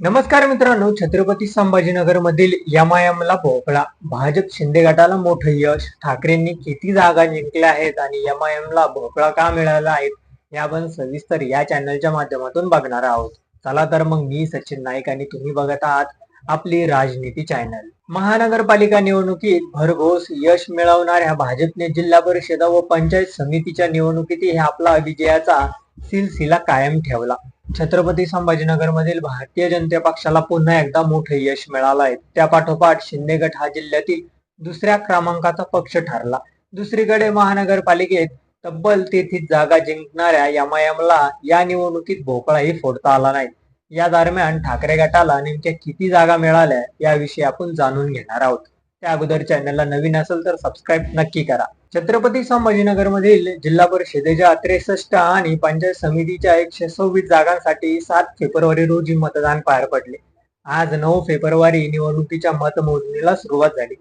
नमस्कार मित्रांनो, छत्रपती संभाजीनगर मधील एमआयएमला भोपळा. भाजप शिंदे गटाला मोठं यश. ठाकरेंनी किती जागा जिंकल्या आहेत आणि एमआयएमला भोपळा का मिळाला आहे हे आपण सविस्तर या चॅनलच्या माध्यमातून बघणार आहोत. चला तर मग मी सचिन नाईक आणि तुम्ही बघत आहात आपली राजनीती चॅनल. महानगरपालिका निवडणुकीत भरघोस यश मिळवणाऱ्या भाजपने जिल्हा परिषद व पंचायत समितीच्या निवडणुकीतही आपला विजयाचा सिलसिला कायम ठेवला. छत्रपती संभाजीनगर मधील भारतीय जनता पक्षाला पुन्हा एकदा मोठे यश मिळालं आहे. त्या पाठोपाठ शिंदे गट हा जिल्ह्यातील दुसऱ्या क्रमांकाचा पक्ष ठरला. दुसरीकडे महानगरपालिकेत तब्बल 33 जागा जिंकणाऱ्या एमआयएमला या निवडणुकीत भोपळाही फोडता आला नाही. या दरम्यान ठाकरे गटाला नेमक्या किती जागा मिळाल्या याविषयी आपण जाणून घेणार आहोत. त्या अगोदर चॅनलला नवीन असेल तर सबस्क्राईब नक्की करा. छत्रपती संभाजीनगर मधील जिल्हा परिषदेच्या 63 आणि पंचायत समितीच्या 126 जागांसाठी 7 फेब्रुवारी रोजी मतदान पार पडले. आज 9 फेब्रुवारी निवडणुकीच्या मतमोजणीला सुरुवात झाली.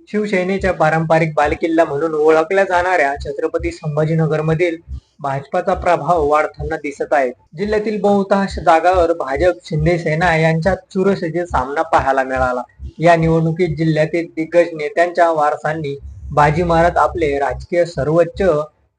शिवसेनेच्या पारंपरिक बालेकिल्ला म्हणून ओळखल्या जाणाऱ्या छत्रपती संभाजीनगर मधील भाजपाचा प्रभाव वाढताना दिसत आहे. जिल्ह्यातील बहुतांश जागांवर भाजप शिंदे सेना यांच्यात चुरशीचा सामना पाहायला मिळाला. या निवडणुकीत जिल्ह्यातील दिग्गज नेत्यांच्या वारसांनी बाजी मारत आपले राजकीय सर्वोच्च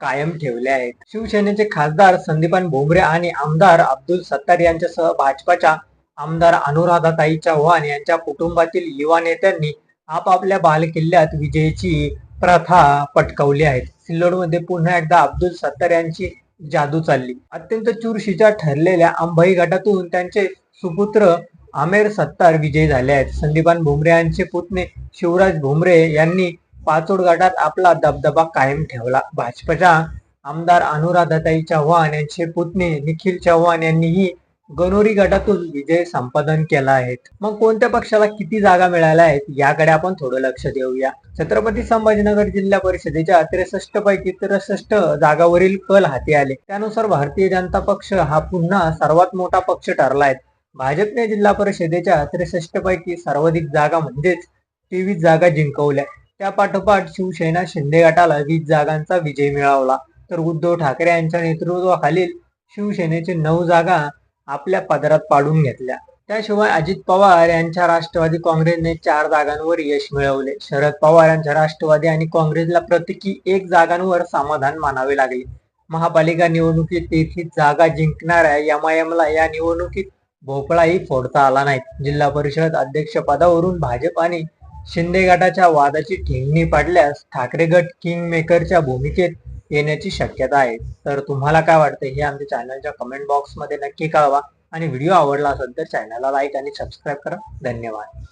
कायम ठेवले आहेत. शिवसेनेचे खासदार संदीपान भुमरे आणि आमदार अब्दुल सत्तार यांच्यासह भाजपाच्या आमदार अनुराधाताई चव्हाण यांच्या कुटुंबातील युवा नेत्यांनी आपापल्या बालेकिल्ल्यात विजयाची प्रथा पटकावली आहे. सिल्लोडमध्ये पुन्हा एकदा अब्दुल सत्तार यांची जादू चालली. अत्यंत चुरशीच्या ठरलेल्या अंबाई गटातून त्यांचे सुपुत्र आमेर सत्तार विजयी झाले आहेत. संदीपान भुमरे यांचे पुतणे शिवराज भुमरे यांनी पाचोड गटात आपला दबदबा कायम ठेवला. भाजपच्या आमदार अनुराधाताई चव्हाण यांचे पुतणे निखिल चव्हाण यांनीही गणोरी गटातून विजय संपादन केला आहे. मग कोणत्या पक्षाला किती जागा मिळाल्या आहेत याकडे आपण थोडं लक्ष देऊया. छत्रपती संभाजीनगर जिल्हा परिषदेच्या 63 पैकी 63 जागावरील कल हाती आले. त्यानुसार भारतीय जनता पक्ष हा पुन्हा सर्वात मोठा पक्ष ठरला आहे. भाजपने जिल्हा परिषदेच्या 63 पैकी सर्वाधिक जागा म्हणजेच 23 जागा जिंकवल्या. त्या पाठोपाठ शिवसेना शिंदे गटाला 20 जागांचा विजय मिळवला, तर उद्धव ठाकरे यांच्या नेतृत्वाखालील शिवसेनेचे 9 जागा आपल्या पदरात पाडून घेतल्या. त्याशिवाय अजित पवार यांच्या राष्ट्रवादी काँग्रेसने 4 जागांवर यश मिळवले. शरद पवार यांच्या राष्ट्रवादी आणि काँग्रेसला प्रत्येकी 1 जागांवर समाधान मानावे लागले. महापालिका निवडणुकीत 33 जागा जिंकणाऱ्या एमआयएमला या निवडणुकीत भोपळाही फोडता आला नाही. जिल्हा परिषद अध्यक्ष पदावरून भाजप आणि शिंदे गटाच्या वादाची ठिणगी पडल्यास ठाकरे गट किंग मेकरच्या भूमिकेत येण्याची शक्यता आहे. तर तुम्हाला काय वाटतं हे आमच्या चॅनलच्या कमेंट बॉक्स मध्ये नक्की कळवा आणि व्हिडिओ आवडला असेल तर चॅनलला लाईक आणि सबस्क्राईब करा. धन्यवाद.